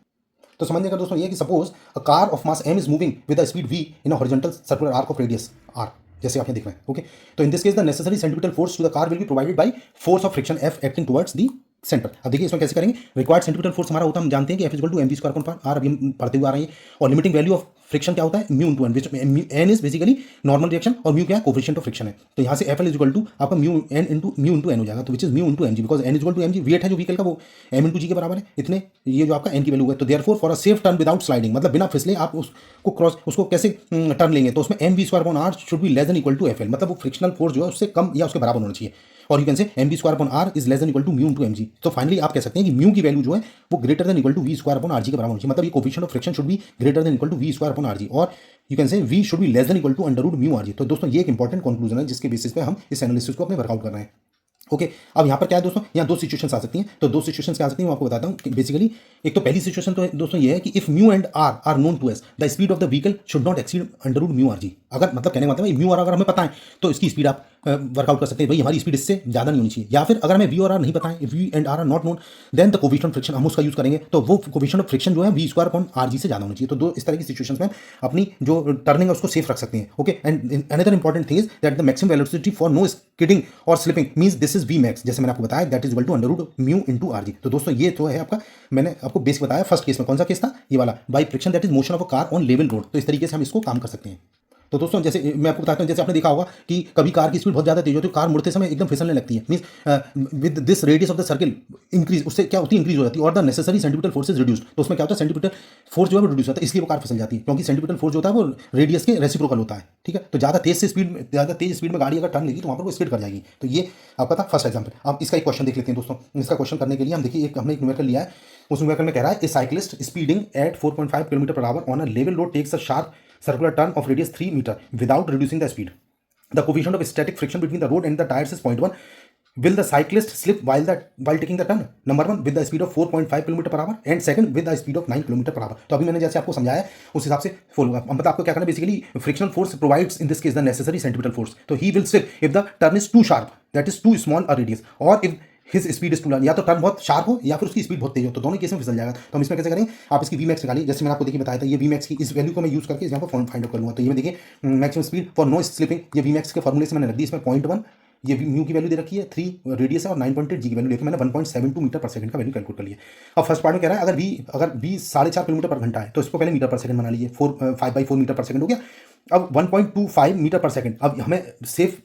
तो समझने का दोस्तों ये कि suppose a car of mass m is moving with the speed v in a horizontal circular arc of radius r, जैसे आप ये देख रहे हैं। ओके, तो in this case the necessary centripetal force to the car will be provided by force of friction F acting towards the centre. अब देखिए इसमें कैसे करेंगे। रिक्वायर्ड सेंट्रीपिटल फोर्स हमारा होता है, हम जानते हैं कि F equal to mv square upon r, अभी हम पढ़ते हुए आ रहे हैं। और लिमिटिंग वैल्यू ऑफ फ्रिक्शन क्या होता है, mu into n, which n is basically normal reaction और म्यू क्या है, कोफिशिएंट ऑफ फ्रिक्शन है। तो यहाँ से f l is equal to आपका म्यू इनटू एन हो जाएगा, तो which is mu into m g, because n is equal to M g, weight है जो व्हीकल का वो एम इनटू जी के बराबर है, इतने ये जो आपका एन की वैल्यू है। तो therefore for a safe turn without sliding, मतलब बिना फिसले आप उसको कैसे टर्न लेंगे, तो उसमें m we square upon r should be less than equal to f l, मतलब वो फ्रिक्शनल फोर्स जो है उससे कम या उसके बराबर होना चाहिए। और you can say m v square upon r is less than equal to mu into m g. तो फाइनली आप कह सकते हैं कि म्यू की वैल्यू जो है वो greater than equal to we square upon are G के बराबर होनी चाहिए, मतलब ये coefficient of friction should be greater than equal to we square upon are G, और you can say V should be less than equal to under root mu are G. तो दोस्तों ये एक इंपॉर्टेंट कंक्लूजन है जिसके बेसिस पे हम इस एनालिसिस को अपने वर्कआउट कर रहे हैं। ओके, अब यहाँ पर क्या है दोस्तों, यहाँ 2 सिचुएशंस आ सकती हैं। तो 2 सिचुएशंस क्या आ सकती हैं मैं आपको बताता हूँ। बेसिकली एक तो पहली सिचुएशन तो दोस्तों ये है कि if mu and r are known to us, the speed of the vehicle should not exceed under root mu are g. अगर मतलब कहने का मतलब म्यू आर अगर हमें पता है तो इसकी स्पीड आप वर्कआउट कर सकते हैं, भाई हमारी स्पीड इससे ज़्यादा नहीं होनी चाहिए। या फिर अगर हमें वी और आर नहीं पता है, v and r are not known, then the coefficient of friction हम उसका यूज करेंगे, तो वो कोफिशिएंट ऑफ फ्रिक्शन जो है v square upon R G से ज़्यादा होनी चाहिए। तो 2 इस तरह की सिचुएशंस में अपनी जो टर्निंग है उसको सेफ रख सकते हैं। Okay, and another important thing is that the maximum velocity for no skidding और slipping means this is we max, जैसे मैंने आपको बताया that is equal to under root mu into R G. तो दोस्तों ये तो है आपका, मैंने आपको बेसिक बताया फर्स्ट केस में। कौन सा केस था, ये वाला, by friction that is motion of a car on level road. तो इस तरीके से हम इसको काम कर सकते हैं। तो दोस्तों जैसे मैं आपको बताता हूँ, जैसे आपने देखा होगा कि कभी कार की स्पीड बहुत ज़्यादा तेज होती है, कार मुड़ते समय एकदम फिसलने लगती है, means with this radius of the circle increase, उससे क्या होती है, इंक्रीज हो जाती है, और the necessary centripetal force is reduced. तो उसमें क्या होता है, सेंट्रीपिटल फोर्स जो है वो रिड्यूस होता है, इसलिए वो कार फिसल जाती है, क्योंकि सेंट्रीपिटल फोर्स जो होता है वो रेडियस के रेसिप्रोकल होता है। ठीक है, तो ज़्यादा तेज स्पीड में गाड़ी अगर टर्न लेगी तो वहाँ पर वो स्किड कर जाएगी। तो ये आपका था फर्स्ट एग्जाम्पल। अब इसका एक क्वेश्चन देख लेते हैं दोस्तों। इसका क्वेश्चन करने के लिए हम देखिए हमने एक न्यूमेरिकल लिया है, उस न्यूमेरिकल में कह रहा है a cyclist speeding at 4.5 kilometre per hour on a level road takes a sharp circular turn of radius 3 meter without reducing the speed. The coefficient of static friction between the road and the tires is 0.1. Will the cyclist slip while taking the turn? Number 1 with the speed of 4.5 km per hour and second with the speed of 9 km per hour. तो अभी मैंने जैसे आपको समझाया उस हिसाब से फॉलो अब मतलब आपको क्या करना है, basically frictional force provides in this case the necessary centripetal force. तो he will slip if the turn is too sharp, that is too small a radius, or if his speed is to learn, या तो टर्न बहुत शार्प हो या फिर उसकी स्पीड बहुत तेज हो, तो दोनों केस में फिसल जाएगा। तो हम इसमें कैसे करेंगे, आप इसकी वी मैक्स निकालिए, जैसे मैंने आपको देखिए बताया था, ये वी मैक्स की इस वैल्यू को मैं यूज करके यहाँ पर फाइंड आउट करूँगा। तो ये देखिए maximum speed for no slipping, ये वी मैक्स के फॉर्मूले से मैंने रख दी, इसमें 0.1 ये म्यू की वैल्यू दे रखी है, 3 रेडियस है और 9.8 जी की वैल्यू लेकर मैंने 1.72 मीटर पर सेकंड का वैल्यू कैलकुलेट कर लिया। अब फर्स्ट पार्ट में कह रहा है अगर वी 4.5 किलोमीटर पर घंटा है तो इसको पहले मीटर पर सेकंड बना लीजिए, 5/4 मीटर पर सेकंड हो गया। अब 1.25 मीटर पर सेकंड। अब हमें सेफ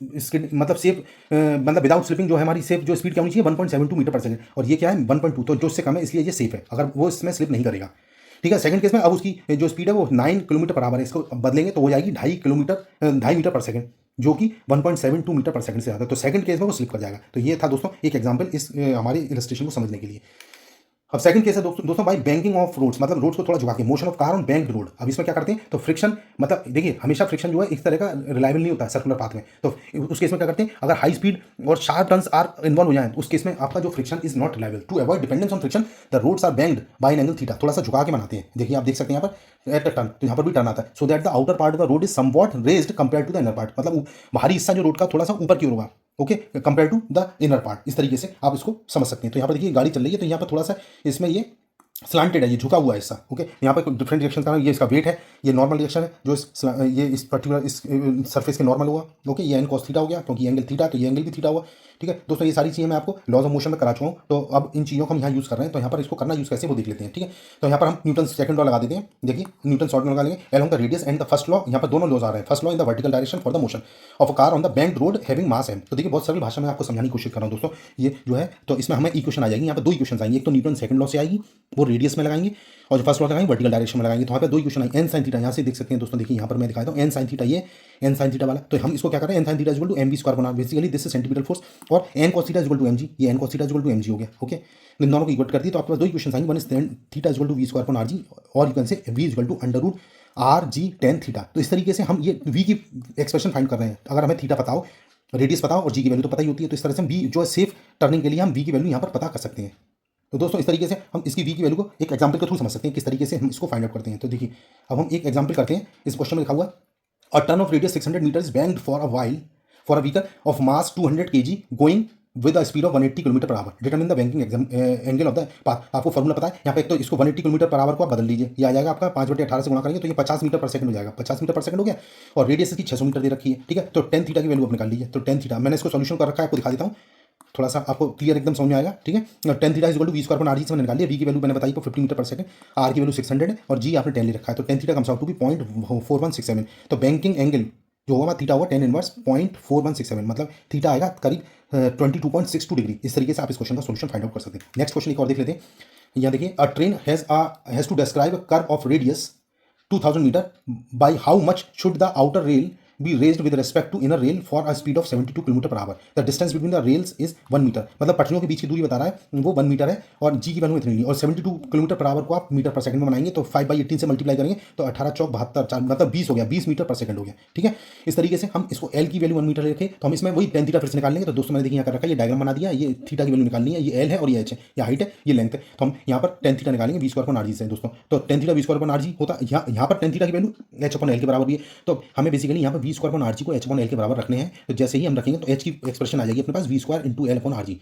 मतलब सेफ मतलब विदाउट स्लिपिंग जो है हमारी सेफ जो स्पीड क्या होनी चाहिए 1.72 मीटर पर सेकंड, और ये क्या है 1.2, तो जो उससे कम है इसलिए ये सेफ है, अगर वो इसमें स्लिप नहीं करेगा। ठीक है, सेकंड केस में अब उसकी जो स्पीड है वो 9 किलोमीटर पर आवर है, इसको बदलेंगे तो हो जाएगी 2.5 मीटर पर सेकंड, जो कि 1.72 मीटर पर सेकंड से ज़्यादा, तो सेकंड केस में वो स्लिप कर जाएगा। तो ये था दोस्तों एक एग्जांपल इस हमारे इलस्ट्रेशन को समझने के लिए। अब सेकंड केस है दोस्तों बाई बैंकिंग ऑफ रोड्स, मतलब रोड्स को थोड़ा झुका के, motion of car on bank road. अब इसमें क्या करते हैं, तो फ्रिक्शन मतलब देखिए हमेशा फ्रिक्शन जो है इस तरह का रिलायबल नहीं होता है सर्कुलर पाथ में, तो उस केस में क्या करते हैं, अगर हाई स्पीड और शार्प टर्न्स आर इन्वॉल्व हो जाए तो उस केस में आपका जो friction is not reliable. To avoid dependence on friction the roads are banked by an angle theta, थोड़ा सा झुका के बनाते हैं। देखिए आप देख सकते हैं यहाँ पर एट अ टर्न, तो यहाँ पर भी टर्न आता है, so that the outer part of the road is somewhat raised compare to the inner part, मतलब बाहरी हिस्सा जो रोड का थोड़ा सा ऊपर की ओर होगा, okay, compare to the inner part. इस तरीके से आप इसको समझ सकते हैं। तो यहाँ पर देखिए गाड़ी चल रही है, तो यहाँ पर थोड़ा सा इसमें ये स्लांटेड है, ये झुका हुआ है हिस्सा, ओके, यहाँ पर डिफरेंट रिएक्शन का ये इसका वेट है, ये नॉर्मल रिएक्शन है जो ये इस पर्टिकुलर इस सरफेस के नॉर्मल हुआ, ओके, ये एन कॉस थीटा हो गया क्योंकि एंगल थीटा, तो ये एंगल भी थीटा हुआ। ठीक है दोस्तों, ये सारी चीज़ें मैं आपको लॉज ऑफ मोशन में करा चुका हूँ, तो अब इन चीज़ों को हम यहाँ यूज़ कर रहे हैं, तो यहाँ पर इसको करना यूज़ कैसे वो देख लेते हैं। ठीक है, तो यहाँ पर हम न्यूटन सेकंड लॉ लगा देते हैं। देखिए न्यूटन शॉर्ट लॉ लगा लेंगे along the radius and the first law, यहाँ पर दोनों लॉज आ रहे हैं। First law in the vertical direction for the motion of a car on the banked road having mass m। तो देखिए बहुत सरल भाषा में आपको समझाने की कोशिश कर रहा हूँ दोस्तों, ये जो है तो इसमें हमें इक्वेशन आ जाएगी, यहाँ पर दो इक्वेशन आएंगे, एक तो न्यूटन सेकंड लॉ से आएगी वो रेडियस में लगाएंगे, और जो फर्स्ट लॉ लगाएंगे वर्टिकल डायरेक्शन में लगाएंगे। तो यहाँ पे दो इक्वेशन आई एन साइन थीटा, यहाँ से देख सकते हैं दोस्तों, देखिए यहाँ पर मैं दिखाता हूँ एन साइन थीटा, ये एन साइन थीटा वाला, तो हम इसको क्या कर रहे हैं, N sine theta equal to M we square बना, basically this is centimetre force, और N cos theta equal to M G, ये N cos theta equal to M G हो गया, ओके। इन दोनों को इक्वल कर दी तो आपके पास दो इक्वेशन आएंगे, one is tan theta equal to we square upon are G, और you can say V equal to under root R G tan theta. तो इस तरीके से हम ये वी की एक्सप्रेशन फाइंड कर रहे हैं। अगर हमें थीटा पता हो, रेडियस पता हो और जी की वैल्यू तो पता ही होती है, तो इस तरह से हम वी जो है सेफ टर्निंग के लिए हम वी की वैल्यू यहाँ पर पता कर सकते हैं। तो दोस्तों इस तरीके से हम इसकी वी की वैल्यू को एक एग्जांपल के थ्रू समझ सकते हैं किस तरीके से हम इसको फाइंड आउट करते हैं। तो देखिए अब हम एक एग्जांपल करते हैं। इस क्वेश्चन में लिखा हुआ a turn of radius 600 metre is banked for a while for a vehicle of mass 200 kg going with a speed of 180 kilometre per hour, determine the banking angle of the path. आपको फॉर्मूला पता है यहाँ पे, एक तो इसको 180 किलोमीटर पर आवर को आप बदल लीजिए, ये आ जाएगा आपका 5/18 से गुणा करेंगे तो ये 50 मीटर पर सेकंड हो जाएगा, 50 मीटर पर सेकंड हो गया, और रेडियस इसकी 600 मीटर दे रखी है। ठीक है, तो टेन थीटा की वैल्यू आप निकाल लीजिए। तो टेन थीटा मैंने इसको सोल्यूशन कर रखा है, आपको दिखा देता हूँ, थोड़ा सा आपको क्लियर एकदम समझ में आएगा। ठीक है, tan theta equal to we square per r जी से मैंने निकाल लिया, वी की वैल्यू मैंने बताई को 50 मीटर पर सेकंड, आर की वैल्यू 600 है और जी आपने 10 ले रखा है, तो tan theta comes out to be 0.4167। तो बैंकिंग एंगल जो होगा थीटा होगा 10 इनवर्स 0.4167, मतलब थीटा आएगा करीब 22.62 डिग्री। इस तरीके से आप इस क्वेश्चन का सोल्यूशन फाइंड आउट कर सकते हैं। नेक्स्ट क्वेश्चन एक और देख लेते हैं। यहाँ देखिए a train has to describe curve of radius 2000 metre by how much should the outer rail be raised with respect to inner rail for a speed of 72 kilometre per hour. The distance between the rails is 1 metre, मतलब पटरियों के बीच की दूरी बता रहा है वो 1 मीटर है, और जी की वैल्यू इतनी नहीं, और 72 किलोमीटर पर आवर को आप मीटर पर सेकंड में बनाएंगे तो 5/18 से मल्टीप्लाई करेंगे तो 18 चौक 72 मतलब 20 हो गया, 20 मीटर पर सेकंड हो गया। ठीक है, इस तरीके से हम इसको एल की वैल्यू 1 मीटर रखें तो हम इसमें वही टेन थीटा फिर से निकाल लेंगे। तो दोस्तों मैंने देखिए यहाँ कर रखा है, ये डायग्राम बना दिया, ये थीटा की वैल्यू निकालनी है, ये एल है और ये एच है, ये हाइट है ये लेंथ है, तो हम यहाँ पर टेन थीटा निकालेंगे V square upon R G से दोस्तों। तो tan theta V square upon are G होता है, यहाँ पर टेन थीटा की वैल्यू एच अपॉन एल के बराबर भी है, तो हमें बेसिकली यहाँ पर V square upon are G को एच अपॉन एल के बराबर रखने हैं। तो जैसे ही हम रखेंगे तो एच की एक्सप्रेशन आ जाएगी अपने पास V square into L upon are G,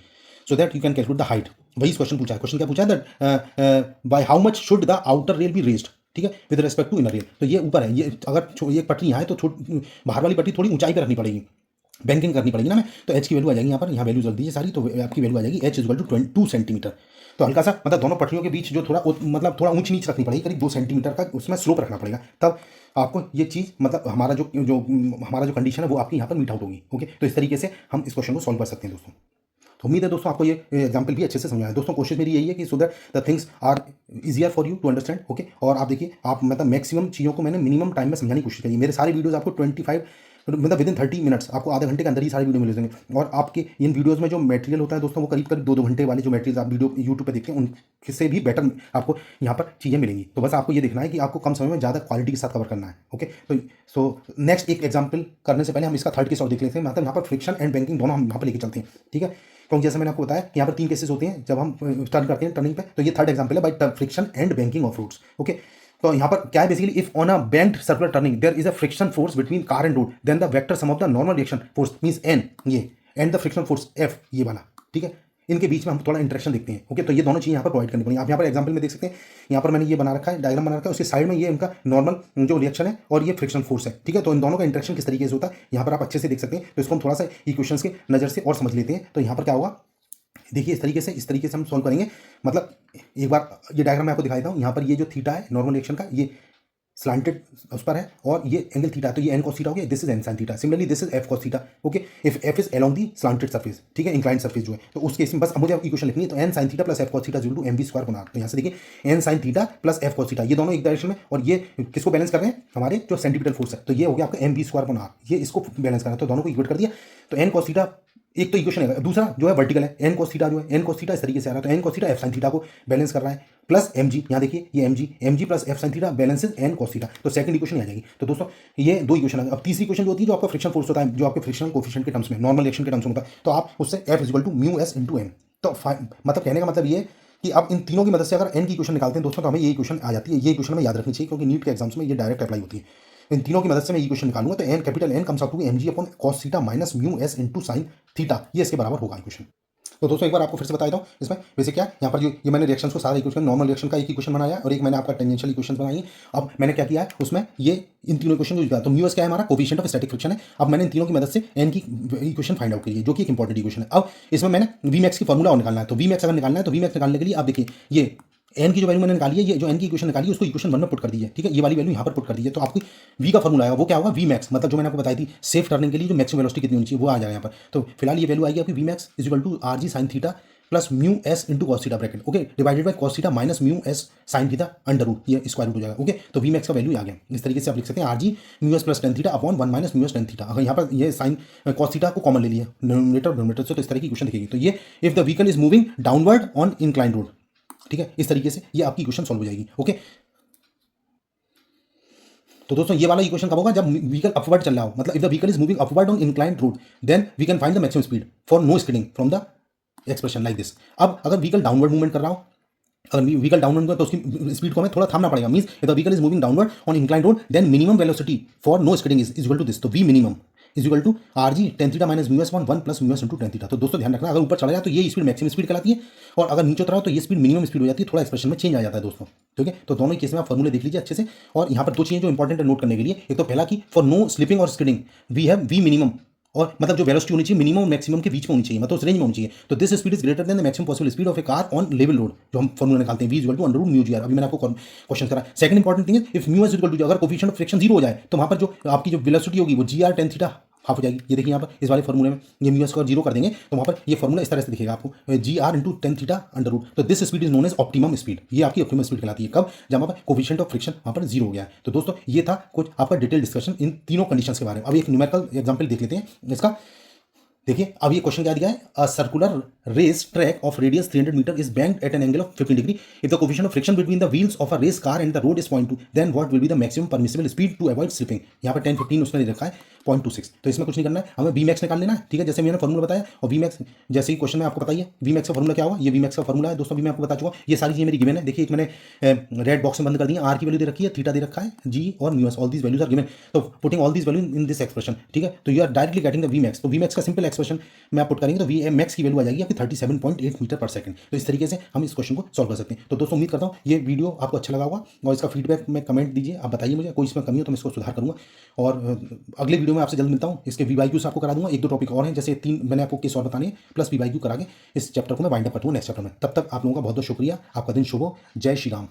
so that you can calculate the height. वही क्वेश्चन पूछा है, क्वेश्चन क्या पूछा है, that by how much should the outer rail be raised, ठीक है, with respect to inner rail. तो ये ऊपर है, ये अगर ये पटरी यहाँ है तो बाहर वाली पटरी थोड़ी ऊंचाई पर रखनी पड़ेगी, बैंकिंग करनी पड़ेगी ना मैं, तो एच की वैल्यू आ जाएगी यहाँ पर, यहाँ वैल्यू जल्द दीजिए सारी, तो आपकी वैल्यू आ जाएगी एच इक्वल टू 2 सेंटीमीटर। तो हल्का सा मतलब दोनों पटरियों के बीच जो थोड़ा मतलब थोड़ा ऊंच नीच रखनी पड़ेगी, करीब 2 सेंटीमीटर का उसमें स्लोप रखना पड़ेगा, तब आपको ये चीज़ मतलब हमारा जो कंडीशन है वो आपकी यहाँ पर मीट आउट होगी। ओके, तो इस तरीके से हम इस क्वेश्चन को सॉल्व कर सकते हैं दोस्तों। तो उम्मीद है दोस्तों आपको ये एग्जाम्पल भी अच्छे से समझ आया। दोस्तों कोशिश मेरी यही है कि so that the things are easier for you to understand. Okay, और आप देखिए आप मतलब मैक्सिमम चीज़ों को मैंने मिनिमम टाइम में समझाने की कोशिश करी। मेरे सारे वीडियोस आपको 25 मतलब विदिन 30 मिनट्स, आपको आधे घंटे के अंदर ही सारे वीडियो मिल जाएंगे। और आपके इन वीडियोस में जो मटेरियल होता है दोस्तों वो करीब करीब 2-2 घंटे वाले जो मटेरियल आप वीडियो यूट्यूब पे देखते हैं उनसे भी बेटर आपको यहाँ पर चीज़ें मिलेंगी। तो बस आपको ये देखना है कि आपको कम समय में ज़्यादा क्वालिटी के साथ कवर करना है। ओके, तो सो नेक्स्ट एक एग्जाम्पल करने से पहले हम इसका थर्ड केस और देख लेते हैं, मतलब यहाँ पर फ्रिक्शन एंड बैंकिंग दोनों हम यहाँ पर लेके चलते हैं। ठीक है, क्योंकि जैसे मैंने आपको बताया कि यहाँ पर 3 केसेस होते हैं जब हम टर्न करते हैं टर्निंग पे, तो ये थर्ड एग्जाम्पल है by friction and banking of roads. Okay, तो यहाँ पर क्या है basically, if on a bent circular turning there is a friction force between car and road, then the vector sum of the normal reaction force means N ये and the friction force F ये वाला। ठीक है, इनके बीच में हम थोड़ा इंटरेक्शन देखते हैं। ओके, तो ये दोनों चीज़ यहाँ पर प्रोवाइड करनी पड़ेगी। आप यहाँ पर एग्जाम्पल में देख सकते हैं, यहाँ पर मैंने ये बना रखा है, डायग्राम बना रखा है, उसके साइड में ये इनका नॉर्मल जो रिएक्शन है और ये फ्रिक्शन फोर्स है। ठीक है, तो इन दोनों का इंटरेक्शन किस तरीके से होता है यहाँ पर आप अच्छे से देख सकते हैं। तो इसको हम थोड़ा सा इक्वेशंस के नज़र से और समझ लेते हैं। तो यहाँ पर क्या होगा देखिए, इस तरीके से हम सॉल्व करेंगे। मतलब एक बार ये डायग्राम मैं आपको दिखा देता हूँ। यहाँ पर ये जो थीटा है नॉर्मल रिएक्शन का, ये स्लांटेड उस पर है और ये एंगल थीटा, तो ये एन कॉस थीटा हो गया, this is an sine theta. Similarly this is F cos theta. Okay, if F is along the slanted surface, ठीक है, इंक्लाइंड सरफेस जो है, तो उस केस में बस मुझे इक्वेशन लिखनी है, तो N sine theta plus F cos theta equal to M we square बना। तो यहाँ से देखिए N sine theta plus F cos theta, ये दोनों एक डायरेक्शन में, और ये किसको बैलेंस कर रहे हैं, हमारे जो सेंटीपिटल फोर्स है, तो ये हो गया आपका एम वी स्क्वायर बना, ये इसको बैलेंस करना है, तो दोनों को इक्वेट कर दिया। तो एन कॉस थीटा एक तो इक्वेशन है, दूसरा जो है वर्टिकल है, एन कॉस थीटा जो है, एन कॉस थीटा इस तरीके से आ रहा है, तो N cos theta F sine theta को बैलेंस कर रहा है, प्लस एम जी, यहाँ देखिए ये M G plus F sine theta balances N cos theta, तो सेकंड इक्वेशन आ जाएगी। तो दोस्तों ये दो इक्वेशन है। अब तीसरी इक्वेशन जो होती है, जो आपका फ्रिक्शन फोर्स होता है, जो आपके फ्रिक्शन कोफिशिएंट के टर्म्स में, नॉर्मल रिएक्शन के टर्म्स में होता है, तो आप उससे F equal to mu S into M. तो मतलब कहने का मतलब ये कि अब इन तीनों की मदद से अगर एन की इक्वेशन निकालते हैं दोस्तों, तो हमें ये इक्वेशन आ जाती है। ये इक्वेशन हमें याद रखनी चाहिए, क्योंकि नीट के एग्जाम्स में ये डायरेक्ट अप्लाई होती है। इन तीनों की मदद से मैं इक्वेशन निकालूंगा, तो N capital N comes out to M G upon cos theta minus mu S into sine theta, ये इसके बराबर होगा इक्वेशन। तो दोस्तों एक बार आपको फिर से बता देता हूँ, इसमें बेसिक क्या है, यहाँ पर जो ये मैंने रिएक्शंस को सारे इक्वेशन, नॉर्मल रिएक्शन का एक इक्वेशन बनाया और एक मैंने आपका टेंजेंशियल इक्वेशन बनाई है। अब मैंने क्या किया है उसमें, ये इन तीनों इक्वेशन को लिखा, तो म्यू एस क्या है हमारा, कोफिशिएंट ऑफ स्टैटिक फ्रिक्शन है। अब मैंने इन तीनों की मदद से एन की इक्वेशन फाइंड आउट की है, जो कि एक इंपॉर्टेंट इक्वेशन है। अब इसमें मैंने वी मैक्स की फॉर्मूला और निकालना है, तो वी मैक्स अगर निकालना है, तो वी मैक्स निकालने के लिए आप देखिए, ये एन की जो वैल्यू मैंने निकाली है, ये जो एन की इक्वेशन निकाली है, उसको इक्वेशन 1 में पुट कर दीजिए, ठीक है, ये वाली वैल्यू यहाँ पर पुट कर दीजिए, तो आपकी वी का फॉर्मूला आएगा, वो क्या होगा, वी मैक्स, मतलब जो मैंने आपको बताई थी सेफ टर्निंग के लिए जो मैक्सिमम वेलोसिटी कितनी होनी चाहिए, वो आ जाएगा यहाँ पर। तो फिलहाल ये वैल्यू आएगी आपकी V max is equal to R G sine theta plus mu S into cos theta bracket, okay, divided by cos theta minus mu S sine theta under root, ये स्क्वायर रूट हो जाएगा। ओके, तो वी मैक्स का वैल्यू आ गया। इस तरीके से आप लिख सकते हैं R G mu S plus tan theta upon 1 minus mu S tan theta. अगर यहाँ पर ये साइन कॉस थीटा को कॉमन ले लिया डिनोमिनेटर से, तो इस तरह की इक्वेशन दिखेगी। तो ये if the vehicle is moving downward on incline road, ठीक है, इस तरीके से ये आपकी इक्वेशन सॉल्व हो जाएगी। ओके, तो दोस्तों ये वाला इक्वेशन कब होगा, जब व्हीकल अपवर्ड चल रहा हो, मतलब if the vehicle is moving upward on inclined road, then we can find the maximum speed for no skidding from the expression like this. अब अगर व्हीकल डाउनवर्ड मूवमेंट कर रहा हो, अगर व्हीकल डाउनवर्ड तो उसकी स्पीड को हमें थोड़ा थामना पड़ेगा। Means if the vehicle is moving downward on inclined road, then minimum velocity for no skidding is equal to this, तो V minimum is equal to R G tan theta minus mu S one plus mu S into tan theta. तो दोस्तों ध्यान रखना, अगर ऊपर चला जाए तो ये स्पीड मैक्सिमम स्पीड कहलाती है, और अगर नीचे उतरा तो ये स्पीड मिनिमम स्पीड हो जाती है, थोड़ा एक्सप्रेशन में चेंज आ जाता है दोस्तों, ठीक है। तो दोनों केस में आप फॉर्मूले देख लीजिए अच्छे से, और यहाँ पर दो चीजें जो इंपॉर्टेंट है नोट करने के लिए, एक तो पहला कि फॉर नो स्लिपिंग और skidding we have V minimum, और मतलब जो वेलोसिटी होनी चाहिए मिनिमम और मैक्सिमम के बीच में होनी चाहिए, मतलब उस रेंज में होनी चाहिए। तो this speed is greater than the maximum possible speed of a car on level road, जो हम फॉर्मूला निकालते हैं, V equal to under root mu G R. अभी मैंने आपको क्वेश्चन करा। Second important thing is if mu is equal to, अगर कोफिशिएंट ऑफ फ्रिक्शन 0 हो जाए, तो वहां पर जो आपकी जो वेलोसिटी होगी वो जी आर टेन थीटा हाफ हो जाएगी। ये देखिए यहाँ पर इस वाले फॉर्मूले में ये म्यू को 0 कर देंगे, तो वहाँ पर ये फॉर्मूला इस तरह से दिखेगा आपको, G R into tan theta under root. तो this speed is known as optimum speed, ये आपकी ऑप्टिमम स्पीड कहलाती है कब, जब वहाँ पर कोफिशिएंट ऑफ फ्रिक्शन वहाँ पर 0 हो गया है। तो दोस्तों ये था कुछ आपका डिटेल डिस्कशन इन तीनों कंडीशंस के बारे में। अब एक न्यूमेरिकल एग्जाम्पल देख लेते हैं इसका। देखिए अब ये क्वेश्चन क्या दिया है, a circular race track of radius 300 metre is banked at an angle of 15 degree. If the coefficient of friction between the wheels of a race car and the road is 0.2, then what will be the maximum permissible speed to avoid slipping. यहाँ पर 10-15 उसने दे रखा है 0.26, तो इसमें कुछ नहीं करना है, हमें वी मैक्स निकाल लेना है, ठीक है, जैसे मैंने फॉर्मूला बताया। और वी मैक्स जैसे ही क्वेश्चन में आपको बताइए वी मैक्स का फॉर्मूला क्या होगा, ये वी मैक्स का फॉर्मूला है दोस्तों, भी मैं आपको बता चुका हूँ। ये सारी चीजें मेरी गिवन है, देखिए एक मैंने रेड बॉक्स में बंद कर दी है, आर की वैल्यू दे रखी है, थीटा दे रखा है, जी और mu S, all these values are given. तो putting all these value in this expression, ठीक है, तो you are directly getting the V max. तो वी मैक्स का सिंपल एक्सप्रेशन में आप पुट करेंगे तो वी मैक्स की वैल्यू आ जाएगी आपकी 37.8 मीटर पर सेकंड। तो इस तरीके से हम इस क्वेश्चन को सॉल्व कर सकते हैं। तो दोस्तों उम्मीद करता हूँ ये वीडियो आपको अच्छा लगा होगा, और इसका फीडबैक में कमेंट दीजिए, आप बताइए मुझे, कोई इसमें कमी हो तो मैं इसको सुधार करूँगा। और अगले वीडियो में आपसे जल्द मिलता हूँ। इसके वीवाईक्यूज आपको करा दूंगा, एक दो टॉपिक और हैं, जैसे 3 मैंने आपको केस और बताने हैं, प्लस वीवाईक्यू करा के इस चैप्टर को मैं वाइंड अप कर दूँगा नेक्स्ट चैप्टर में। तब तक आप लोगों का बहुत बहुत शुक्रिया, आपका दिन शुभ हो, जय श्री राम।